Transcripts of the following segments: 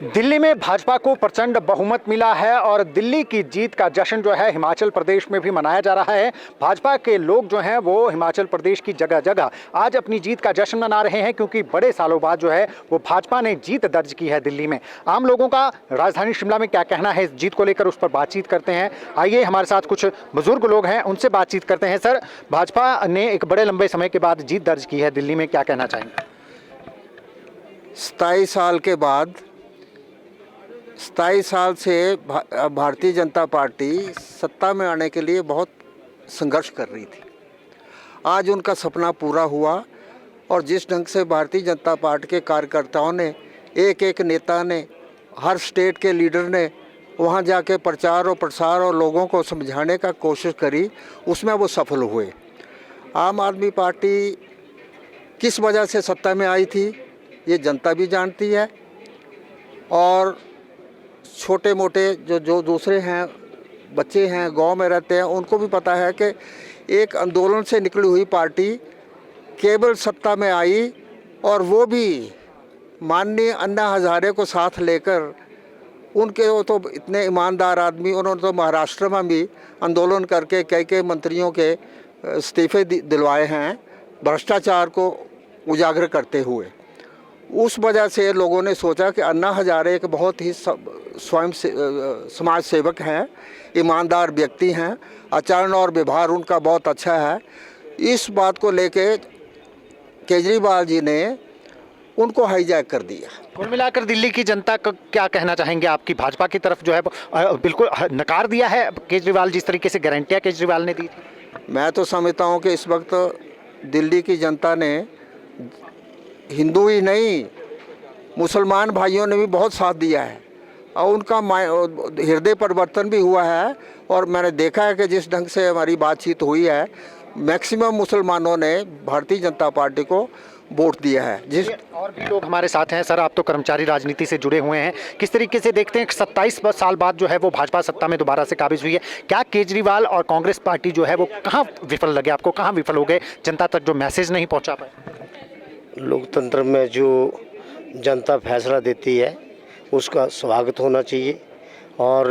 दिल्ली में भाजपा को प्रचंड बहुमत मिला है और दिल्ली की जीत का जश्न जो है हिमाचल प्रदेश में भी मनाया जा रहा है। भाजपा के लोग जो हैं वो हिमाचल प्रदेश की जगह जगह आज अपनी जीत का जश्न मना रहे हैं, क्योंकि बड़े सालों बाद जो है वो भाजपा ने जीत दर्ज की है दिल्ली में। आम लोगों का राजधानी शिमला में क्या कहना है इस जीत को लेकर, उस पर बातचीत करते हैं। आइए, हमारे साथ कुछ बुजुर्ग लोग हैं, उनसे बातचीत करते हैं। सर, भाजपा ने एक बड़े लंबे समय के बाद जीत दर्ज की है दिल्ली में, क्या कहना चाहेंगे? 27 साल से भारतीय जनता पार्टी सत्ता में आने के लिए बहुत संघर्ष कर रही थी। आज उनका सपना पूरा हुआ और जिस ढंग से भारतीय जनता पार्टी के कार्यकर्ताओं ने, एक एक नेता ने, हर स्टेट के लीडर ने वहां जाके प्रचार और प्रसार और लोगों को समझाने का कोशिश करी, उसमें वो सफल हुए। आम आदमी पार्टी किस वजह से सत्ता में आई थी ये जनता भी जानती है, और छोटे मोटे जो दूसरे हैं, बच्चे हैं, गांव में रहते हैं, उनको भी पता है कि एक आंदोलन से निकली हुई पार्टी केवल सत्ता में आई, और वो भी माननीय अन्ना हजारे को साथ लेकर। उनके वो तो इतने ईमानदार आदमी, उन्होंने तो महाराष्ट्र में भी आंदोलन करके कई मंत्रियों के इस्तीफे दिलवाए हैं, भ्रष्टाचार को उजागर करते हुए। उस वजह से लोगों ने सोचा कि अन्ना हजारे एक बहुत ही स्वयं समाज सेवक हैं, ईमानदार व्यक्ति हैं, आचरण और व्यवहार उनका बहुत अच्छा है। इस बात को लेके केजरीवाल जी ने उनको हाईजैक कर दिया। कुल मिलाकर दिल्ली की जनता का क्या कहना चाहेंगे? आपकी भाजपा की तरफ जो है बिल्कुल नकार दिया है केजरीवाल, जिस तरीके से गारंटियां केजरीवाल ने दी थी। मैं तो समझता हूँ कि इस वक्त दिल्ली की जनता ने, हिंदू ही नहीं, मुसलमान भाइयों ने भी बहुत साथ दिया है और उनका हृदय परिवर्तन भी हुआ है। और मैंने देखा है कि जिस ढंग से हमारी बातचीत हुई है, मैक्सिमम मुसलमानों ने भारतीय जनता पार्टी को वोट दिया है। जिस और भी लोग हमारे साथ हैं। सर, आप तो कर्मचारी राजनीति से जुड़े हुए हैं, किस तरीके से देखते हैं 27 साल बाद जो है वो भाजपा सत्ता में दोबारा से काबिज हुई है? क्या केजरीवाल और कांग्रेस पार्टी जो है वो कहाँ विफल लगे आपको, कहाँ विफल हो गए? जनता तक जो मैसेज नहीं पहुँचा पाए? लोकतंत्र में जो जनता फैसला देती है उसका स्वागत होना चाहिए, और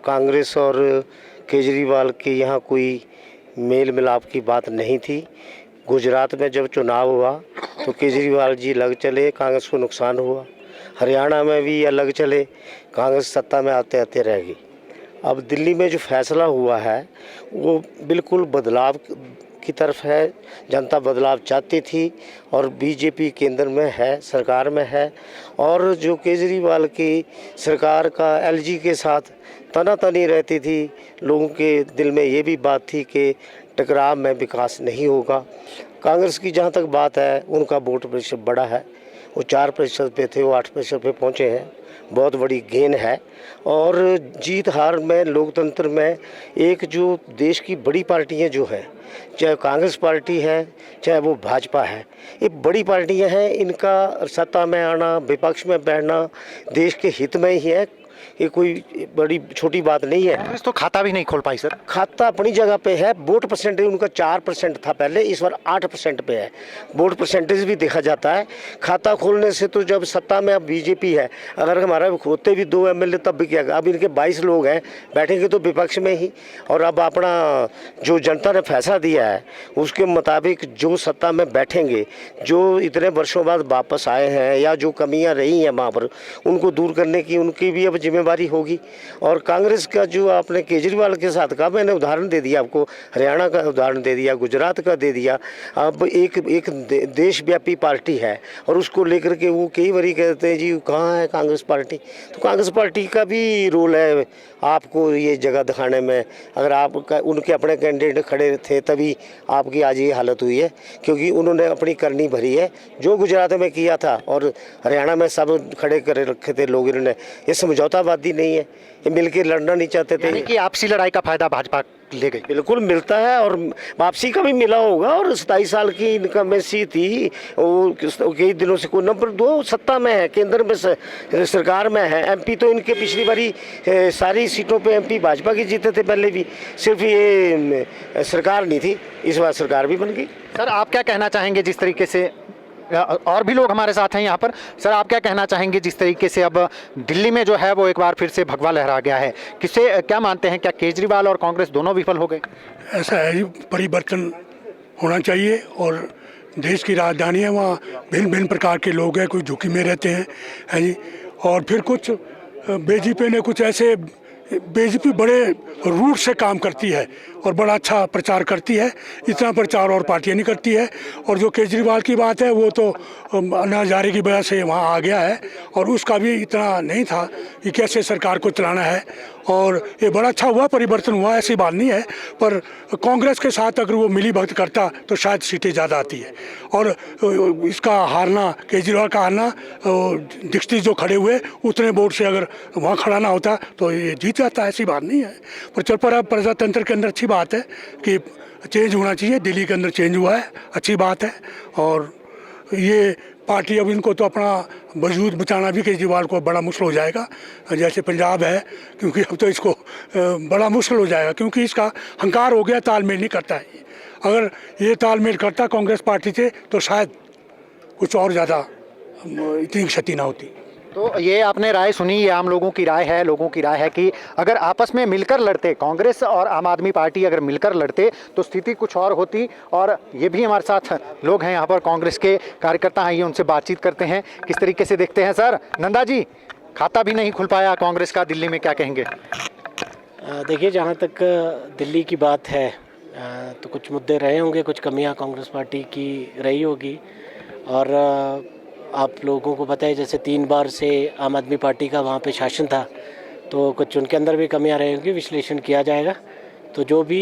कांग्रेस और केजरीवाल के यहाँ कोई मेल मिलाप की बात नहीं थी। गुजरात में जब चुनाव हुआ तो केजरीवाल जी लग चले, कांग्रेस को नुकसान हुआ। हरियाणा में भी अलग चले, कांग्रेस सत्ता में आते आते रह गई। अब दिल्ली में जो फैसला हुआ है वो बिल्कुल बदलाव की तरफ है। जनता बदलाव चाहती थी और बीजेपी केंद्र में है, सरकार में है। और जो केजरीवाल की सरकार का एलजी के साथ तनातनी रहती थी, लोगों के दिल में ये भी बात थी कि टकराव में विकास नहीं होगा। कांग्रेस की जहाँ तक बात है, उनका वोट प्रतिशत बड़ा है, वो 4% पे थे, वो 8% पे पहुँचे हैं, बहुत बड़ी गेन है। और जीत हार में, लोकतंत्र में, एक जो देश की बड़ी पार्टियां जो हैं, चाहे कांग्रेस पार्टी है चाहे वो भाजपा है, ये बड़ी पार्टियां हैं, इनका सत्ता में आना, विपक्ष में बैठना देश के हित में ही है। ये कोई बड़ी छोटी बात नहीं है। कांग्रेस तो खाता भी नहीं खोल पाई। सर, खाता अपनी जगह पे है। वोट परसेंटेज उनका 4% था पहले, इस बार 8% पे है। वोट परसेंटेज भी देखा जाता है। खाता खोलने से तो जब सत्ता में अब बीजेपी है, अगर हमारा होते भी 2 MLA तब भी क्या, अब इनके 22 लोग हैं, बैठेंगे तो विपक्ष में ही। और अब अपना जो जनता ने फैसला दिया है उसके मुताबिक जो सत्ता में बैठेंगे, जो इतने वर्षों बाद वापस आए हैं या जो कमियाँ रही हैं वहाँ पर, उनको दूर करने की उनकी भी अब जिम्मेवारी होगी। और कांग्रेस का जो आपने केजरीवाल के साथ कहा, मैंने उदाहरण दे दिया आपको, हरियाणा का उदाहरण दे दिया, गुजरात का दे दिया। अब एक देशव्यापी पार्टी है और उसको लेकर के वो कई बारी कहते हैं जी कहाँ है कांग्रेस पार्टी। तो कांग्रेस पार्टी का भी रोल है आपको ये जगह दिखाने में। अगर आप उनके अपने कैंडिडेट खड़े थे तभी आपकी आज ये हालत हुई है, क्योंकि उन्होंने अपनी करनी भरी है जो गुजरात में किया था और हरियाणा में सब खड़े कर रखे थे लोग। इन्होंने ये समझौतावादी नहीं है, ये मिलकर लड़ना नहीं चाहते थे। कि आपसी लड़ाई का फायदा भाजपा ले गई। बिल्कुल मिलता है और वापसी का भी मिला होगा। और 27 साल की इनकमेंसी थी, वो कई दिनों से कोई नंबर 2 सत्ता में है, केंद्र में सरकार में है। एमपी तो इनके पिछली बारी सारी सीटों पे एमपी भाजपा की जीते थे पहले भी, सिर्फ ये सरकार नहीं थी, इस बार सरकार भी बन गई। सर, आप क्या कहना चाहेंगे जिस तरीके से और भी लोग हमारे साथ हैं यहाँ पर। सर, आप क्या कहना चाहेंगे जिस तरीके से अब दिल्ली में जो है वो एक बार फिर से भगवा लहरा गया है, किसे क्या मानते हैं, क्या केजरीवाल और कांग्रेस दोनों विफल हो गए? ऐसा है, परिवर्तन होना चाहिए और देश की राजधानी है, वहाँ भिन्न भिन्न प्रकार के लोग हैं, कोई झुकी में रहते हैं जी। और फिर कुछ बीजेपी ने कुछ ऐसे, बीजेपी बड़े रूट से काम करती है और बड़ा अच्छा प्रचार करती है, इतना प्रचार और पार्टियां नहीं करती है। और जो केजरीवाल की बात है वो तो नजारे की वजह से वहाँ आ गया है और उसका भी इतना नहीं था कि कैसे सरकार को चलाना है। और ये बड़ा अच्छा हुआ, परिवर्तन हुआ, ऐसी बात नहीं है। पर कांग्रेस के साथ अगर वो मिली भगत करता तो शायद सीटें ज़्यादा आती है। और इसका हारना, केजरीवाल का हारना, दीक्षित जो खड़े हुए उतने वोट से अगर वहाँ खड़ा ना होता तो ये जीत जाता, ऐसी बात नहीं है। पर चल पर अब प्रजातंत्र के अंदर अच्छी बात है कि चेंज होना चाहिए, दिल्ली के अंदर चेंज हुआ है, अच्छी बात है। और ये पार्टी अब इनको तो अपना वजूद बचाना भी केजरीवाल को बड़ा मुश्किल हो जाएगा, जैसे पंजाब है, क्योंकि अब तो इसको बड़ा मुश्किल हो जाएगा, क्योंकि इसका हंकार हो गया, तालमेल नहीं करता है। अगर ये तालमेल करता कांग्रेस पार्टी से तो शायद कुछ और ज़्यादा इतनी क्षति ना होती। तो ये आपने राय सुनी, ये आम लोगों की राय है, लोगों की राय है कि अगर आपस में मिलकर लड़ते, कांग्रेस और आम आदमी पार्टी अगर मिलकर लड़ते तो स्थिति कुछ और होती। और ये भी हमारे साथ लोग हैं यहाँ पर, कांग्रेस के कार्यकर्ता हैं, ये उनसे बातचीत करते हैं, किस तरीके से देखते हैं। सर, नंदा जी, खाता भी नहीं खुल पाया कांग्रेस का दिल्ली में, क्या कहेंगे? देखिए, जहाँ तक दिल्ली की बात है तो कुछ मुद्दे रहे होंगे, कुछ कमियाँ कांग्रेस पार्टी की रही होगी। और आप लोगों को पता है जैसे 3 बार से आम आदमी पार्टी का वहाँ पे शासन था, तो कुछ उनके अंदर भी कमियां रहेंगी, विश्लेषण किया जाएगा, तो जो भी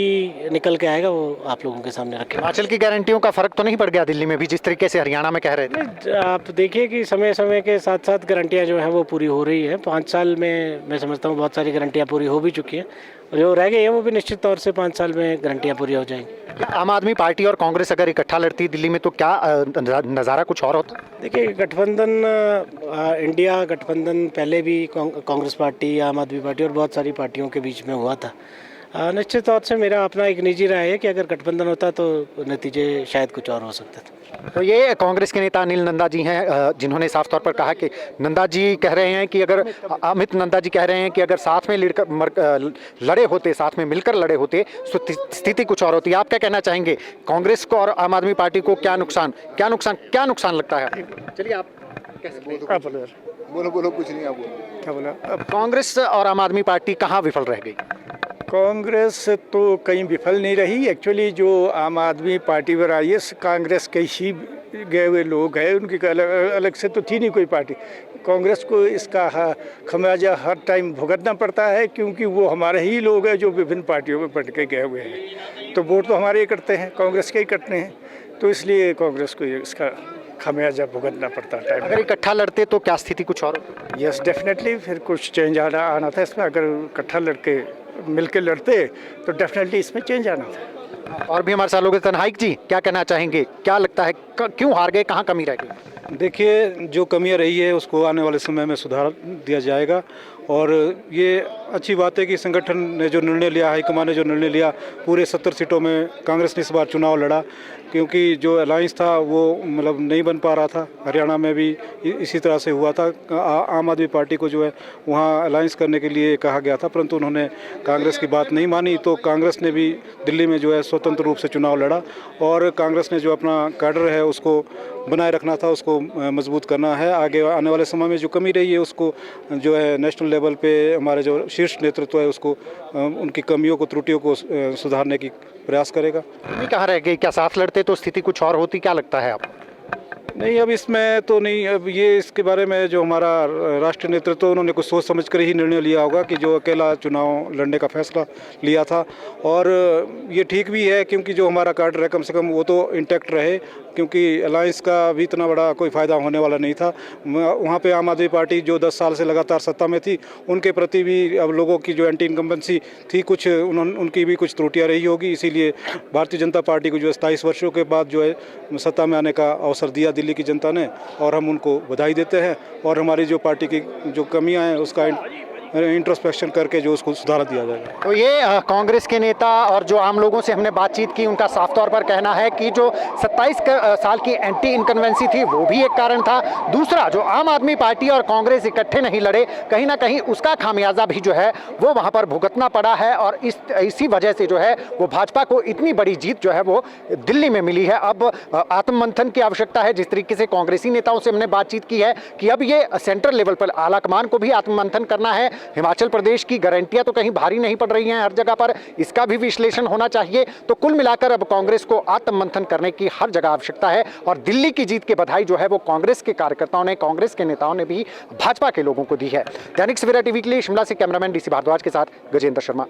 निकल के आएगा वो आप लोगों के सामने रखें। हिमाचल की गारंटियों का फर्क तो नहीं पड़ गया दिल्ली में भी, जिस तरीके से हरियाणा में कह रहे थे? आप देखिए कि समय समय के साथ साथ गारंटियाँ जो हैं वो पूरी हो रही है। 5 साल में मैं समझता हूँ बहुत सारी गारंटियाँ पूरी हो भी चुकी हैं, और जो रह गई है वो भी निश्चित तौर से 5 साल में गारंटियाँ पूरी हो जाएंगी। आम आदमी पार्टी और कांग्रेस अगर इकट्ठा लड़ती दिल्ली में तो क्या नज़ारा कुछ और होता? देखिए, गठबंधन, इंडिया गठबंधन पहले भी कांग्रेस पार्टी, आम आदमी पार्टी और बहुत सारी पार्टियों के बीच में हुआ था। निश्चित तौर से मेरा अपना एक निजी राय है कि अगर गठबंधन होता तो नतीजे शायद कुछ और हो सकते थे। तो ये कांग्रेस के नेता अनिल नंदा जी हैं, जिन्होंने साफ तौर पर कहा कि नंदा जी कह रहे हैं कि अगर अमित नंदा जी कह रहे हैं कि अगर साथ में लड़े होते, साथ में मिलकर लड़े होते तो स्थिति कुछ और होती। आप क्या कहना चाहेंगे, कांग्रेस को और आम आदमी पार्टी को क्या नुकसान लगता है? चलिए आप बोलो कुछ नहीं, आप बोलो क्या बोला? कांग्रेस और आम आदमी पार्टी कहाँ विफल रह गई? कांग्रेस तो कहीं विफल नहीं रही। एक्चुअली जो आम आदमी पार्टी पर आई है, कांग्रेस के ही गए हुए लोग हैं, उनकी अलग से तो थी नहीं कोई पार्टी। कांग्रेस को इसका खमियाजा हर टाइम भुगतना पड़ता है, क्योंकि वो हमारे ही लोग हैं जो विभिन्न पार्टियों में बट के गए हुए हैं। तो वोट तो हमारे ही करते हैं, कांग्रेस के ही करते हैं, तो इसलिए कांग्रेस को इसका खमियाजा भुगतना पड़ता है। अगर इकट्ठा लड़ते तो क्या स्थिति कुछ और? यस, डेफिनेटली फिर कुछ चेंज आना था इसमें। अगर इकट्ठा लड़के मिलके लड़ते तो डेफिनेटली इसमें चेंज आना था। और भी हमारे साथ लोग हैं। तन्हाइक जी, क्या कहना चाहेंगे, क्या लगता है क्यों हार गए, कहाँ कमी रह गई? देखिए, जो कमियां रही है उसको आने वाले समय में सुधार दिया जाएगा। और ये अच्छी बात है कि संगठन ने जो निर्णय लिया, हाईकमान ने जो निर्णय लिया, पूरे 70 सीटों में कांग्रेस ने इस बार चुनाव लड़ा, क्योंकि जो अलायंस था वो मतलब नहीं बन पा रहा था। हरियाणा में भी इसी तरह से हुआ था। आम आदमी पार्टी को जो है वहाँ अलायंस करने के लिए कहा गया था, परंतु उन्होंने कांग्रेस की बात नहीं मानी, तो कांग्रेस ने भी दिल्ली में जो है स्वतंत्र रूप से चुनाव लड़ा। और कांग्रेस ने जो अपना कैडर है उसको बनाए रखना था, उसको मजबूत करना है। आगे आने वाले समय में जो कमी रही है उसको जो है नेशनल लेवल पे हमारे जो शीर्ष नेतृत्व है उसको उनकी कमियों को, त्रुटियों को सुधारने की प्रयास करेगा। कहाँ रह गई? क्या साथ लड़ते तो स्थिति कुछ और होती, क्या लगता है आपको? नहीं, अब इसमें तो नहीं। अब ये इसके बारे में जो हमारा राष्ट्रीय नेतृत्व, उन्होंने कुछ सोच समझ कर ही निर्णय लिया होगा कि जो अकेला चुनाव लड़ने का फैसला लिया था। और ये ठीक भी है, क्योंकि जो हमारा कार्ड है कम से कम वो तो इंटैक्ट रहे, क्योंकि अलायंस का भी इतना बड़ा कोई फ़ायदा होने वाला नहीं था। वहाँ पे आम आदमी पार्टी जो 10 साल से लगातार सत्ता में थी, उनके प्रति भी अब लोगों की जो एंटी इनकम्बेंसी थी, कुछ उनकी भी कुछ त्रुटियाँ रही होगी। इसीलिए भारतीय जनता पार्टी को जो 27 वर्षों के बाद जो है सत्ता में आने का अवसर दिया दिल्ली की जनता ने, और हम उनको बधाई देते हैं। और हमारी जो पार्टी की जो कमियां हैं उसका इंट्रोस्पेक्शन करके जो उसको सुधार दिया जाएगा। तो ये कांग्रेस के नेता और जो आम लोगों से हमने बातचीत की, उनका साफ तौर पर कहना है कि जो 27 साल की एंटी इनकन्वेंसी थी वो भी एक कारण था। दूसरा, जो आम आदमी पार्टी और कांग्रेस इकट्ठे नहीं लड़े, कहीं ना कहीं उसका खामियाजा भी जो है वो वहां पर भुगतना पड़ा है और इसी वजह से जो है वो भाजपा को इतनी बड़ी जीत जो है वो दिल्ली में मिली है। अब आत्ममंथन की आवश्यकता है। जिस तरीके से कांग्रेसी नेताओं से हमने बातचीत की है कि अब ये सेंट्रल लेवल पर आलाकमान को भी आत्ममंथन करना है। हिमाचल प्रदेश की गारंटियां तो कहीं भारी नहीं पड़ रही हैं हर जगह पर, इसका भी विश्लेषण होना चाहिए। तो कुल मिलाकर अब कांग्रेस को आत्ममंथन करने की हर जगह आवश्यकता है और दिल्ली की जीत की बधाई जो है वो कांग्रेस के कार्यकर्ताओं ने, कांग्रेस के नेताओं ने भी भाजपा के लोगों को दी है। दैनिक सवेरा टीवी के लिए शिमला से कैमरामैन डीसी भारद्वाज के साथ गजेंद्र शर्मा।